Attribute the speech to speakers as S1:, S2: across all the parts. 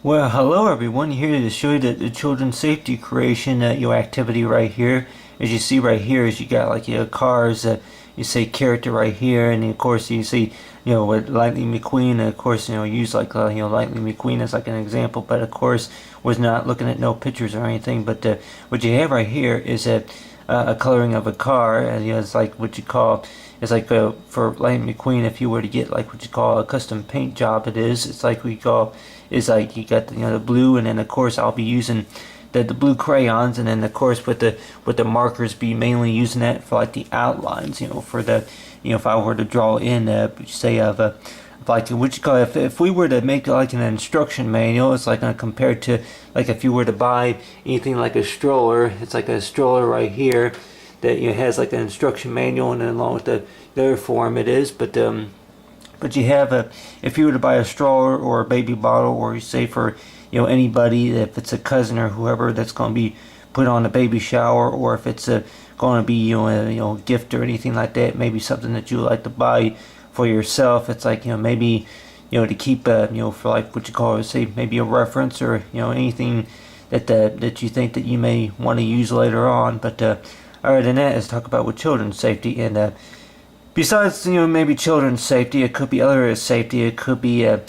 S1: Well, hello everyone. Here to show you the children's safety creation activity right here. As you see right here, is you got like your cars. You say character right here, and of course you see with Lightning McQueen. And of course use like Lightning McQueen as like an example, but of course was not looking at no pictures or anything. But what you have right here is a coloring of a car, and it's like what you call. It's like for Lightning McQueen, if you were to get like what you call a custom paint job, it's like we call is like you got the blue, and then of course I'll be using the blue crayons, and then of course with the markers be mainly using that for like the outlines, for the if I were to draw in say of a like what you call if we were to make like an instruction manual, it's like compared to like if you were to buy anything like a stroller, it's like a stroller right here that has like an instruction manual, and then along with the other form it is, but you have if you were to buy a stroller or a baby bottle, or you say for anybody, if it's a cousin or whoever that's going to be put on a baby shower, or if it's going to be a gift or anything like that, maybe something that you would like to buy for yourself. It's like maybe to keep for like what you call say maybe a reference, or anything that you think that you may want to use later on. But other than that, let's talk about with children's safety. And besides maybe children's safety, it could be other safety. It could be a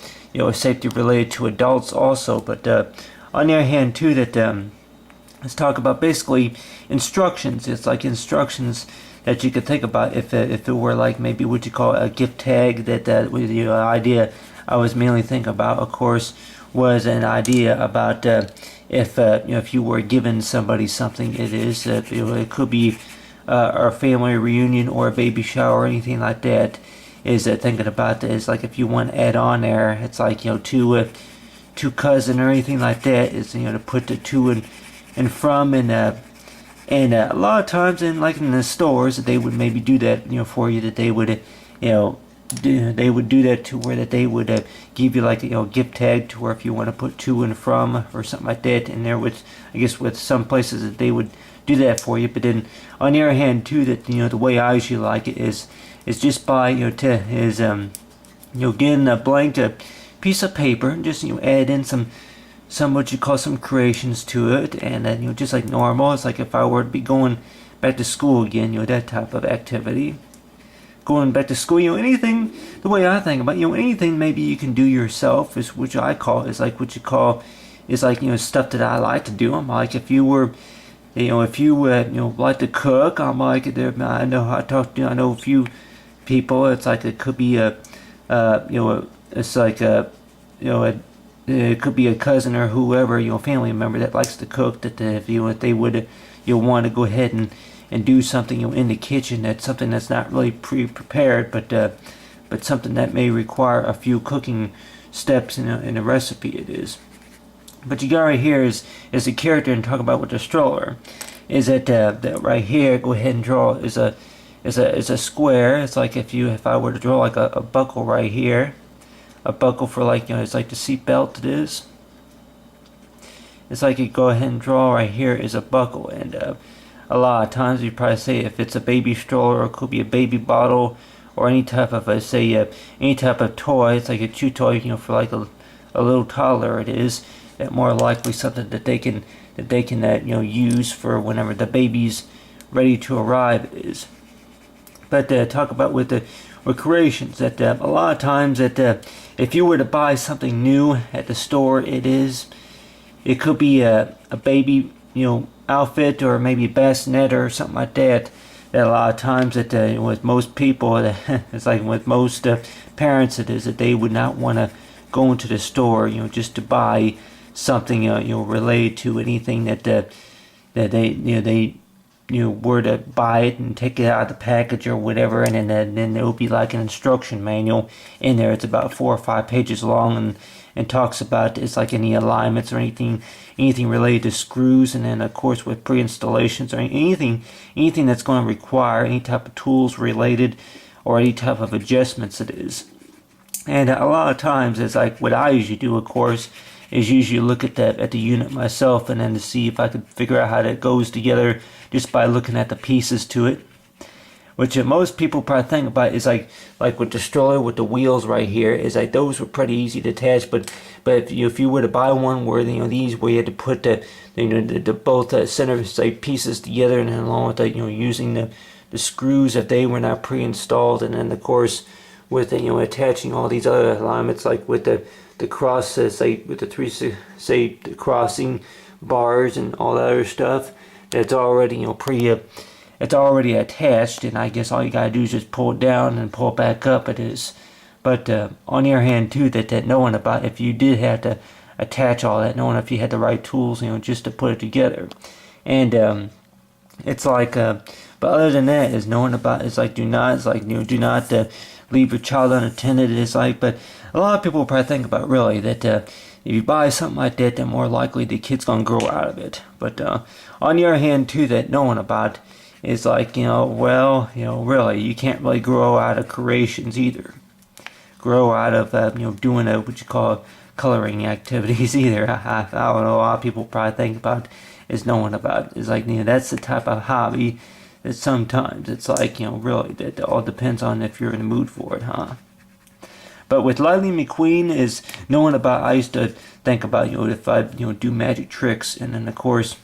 S1: safety related to adults also. But on the other hand too, that let's talk about basically instructions. It's like instructions that you could think about if it were like maybe what you call a gift tag. That was the idea I was mainly thinking about, of course, was an idea about if you were giving somebody something. It could be or a family reunion or a baby shower or anything like that. Is thinking about that is like if you want to add on there, it's like two cousin or anything like that, is to put the two and from, and a lot of times in like in the stores they would maybe do that for you, that they would they would do that to where that they would give you like gift tag to where if you want to put to and from or something like that. And there was, I guess, with some places that they would do that for you. But then on the other hand too, that the way I usually like it is just by getting a blank piece of paper and just add in some what you call some creations to it, and then just like normal. It's like if I were to be going back to school again, that type of activity. Going back to school, anything, the way I think about anything maybe you can do yourself, is which I call is like what you call is like stuff that I like to do. I'm like if you were if you like to cook, I'm like there. I know a few people. It's like it could be it's like it could be a cousin or whoever, family member that likes to cook. That if they would want to go ahead and do something in the kitchen, that's something that's not really pre-prepared, but something that may require a few cooking steps in a recipe. It is. But you got right here is a character, and talk about with the stroller is that right here. Go ahead and draw is a square. It's like if I were to draw like a buckle right here, a buckle for like it's like the seat belt. It is. It's like you go ahead and draw right here is a buckle. And a lot of times you probably say if it's a baby stroller, or it could be a baby bottle, or any type of any type of toy. It's like a chew toy, for like a little toddler. It is that more likely something that they can use for whenever the baby's ready to arrive. It is. But talk about with the creations, that a lot of times that if you were to buy something new at the store, it could be a baby outfit, or maybe a bassinet or something like that. That a lot of times that with most people, it's like with most parents, it is that they would not want to go into the store just to buy something related to anything that they were to buy it and take it out of the package or whatever. And then there will be like an instruction manual in there. It's about 4 or 5 pages long, and talks about it's like any alignments or anything related to screws. And then of course with pre-installations or anything that's going to require any type of tools related, or any type of adjustments it is. And a lot of times it's like what I usually do, of course, is usually look at the unit myself, and then to see if I could figure out how that goes together just by looking at the pieces to it. which most people probably think about is like with the stroller with the wheels right here, is like those were pretty easy to attach, but if you were to buy one where these where you had to put the both center pieces together, and then along with that using the screws if they were not pre-installed, and then of course with attaching all these other alignments like with the cross with the the crossing bars and all that other stuff that's already it's already attached, and I guess all you gotta do is just pull it down and pull it back up. It is, but on the other hand too, that knowing about if you did have to attach all that, knowing if you had the right tools, just to put it together, and it's like, but other than that, is knowing about it's like do not leave your child unattended. It's like, but a lot of people probably think about really that if you buy something like that, then more likely the kid's gonna grow out of it. But on the other hand too, that knowing about is like, well, really, you can't really grow out of creations either. Grow out of, doing what you call coloring activities either. I don't know, a lot of people probably think about is knowing about. It's like, that's the type of hobby that sometimes it's like, really, that all depends on if you're in the mood for it, huh? But with Lightning McQueen is knowing about, I used to think about, if I, do magic tricks, and then of course,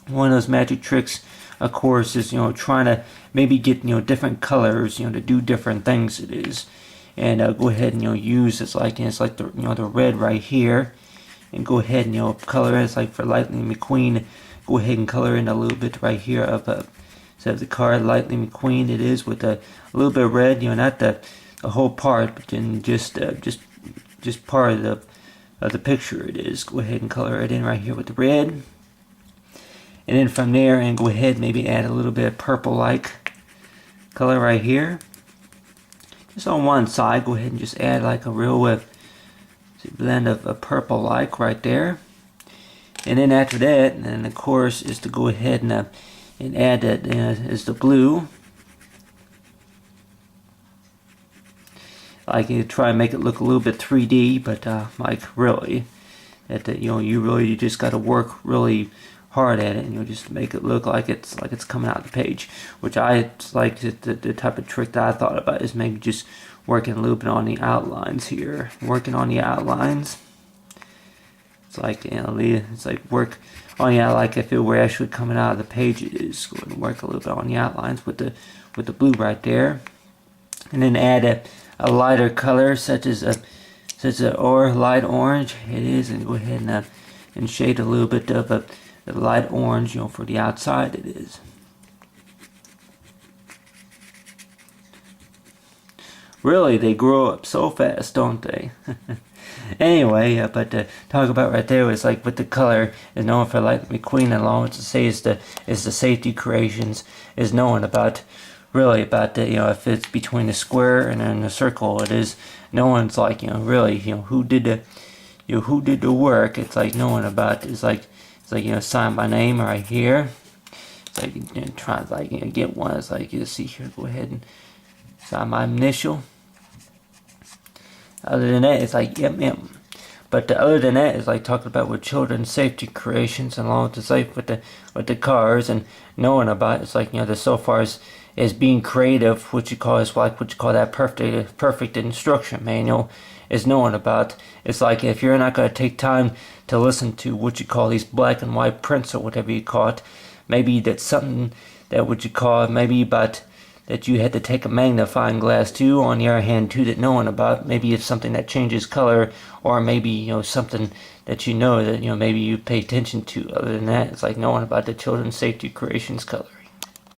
S1: one of those magic tricks, of course, is trying to maybe get different colors to do different things. It is, and go ahead and use it's like the the red right here, and go ahead and color it. It's like for Lightning McQueen, go ahead and color in a little bit right here of instead of the card Lightning McQueen. It is with a little bit of red, not the whole part, but then just part of the picture. It is, go ahead and color it in right here with the red. And then from there, and go ahead maybe add a little bit of purple-like color right here. Just on one side, go ahead and just add like a real blend of a purple-like right there. And then after that, and then of course, is to go ahead and add that is the blue. Like you try and make it look a little bit 3D, but like really, that you just got to work really hard at it, and just make it look like it's coming out of the page. Which it's like the type of trick that I thought about is maybe just working a little bit on the outlines here, working on the outlines. It's like it's like work on like if it were actually coming out of the page, it is going to work a little bit on the outlines with the blue right there, and then add a lighter color such as or light orange. It is, and go ahead and shade a little bit of the light orange, for the outside. It is. Really, they grow up so fast, don't they? Anyway, but talk about right there is like with the color is known for Lightning McQueen, and along with to say is the safety creations is knowing about really about the if it's between the square and then the circle. It is no one's like really who did the work. It's like knowing about it's like sign my name right here. It's like try to get one. It's like you see here. Go ahead and sign my initial. Other than that, it's like yep. But other than that, it's like talking about with children's safety creations, and along with the safe with the cars, and knowing about it's like the so far as being creative, what you call that perfect instruction manual is knowing about. It's like if you're not going to take time to listen to what you call these black and white prints or whatever you call it, maybe that's something that what you call maybe about that you had to take a magnifying glass too. On the other hand too, that knowing about maybe it's something that changes color, or maybe something that that maybe you pay attention to. Other than that, it's like knowing about the children's safety creations color.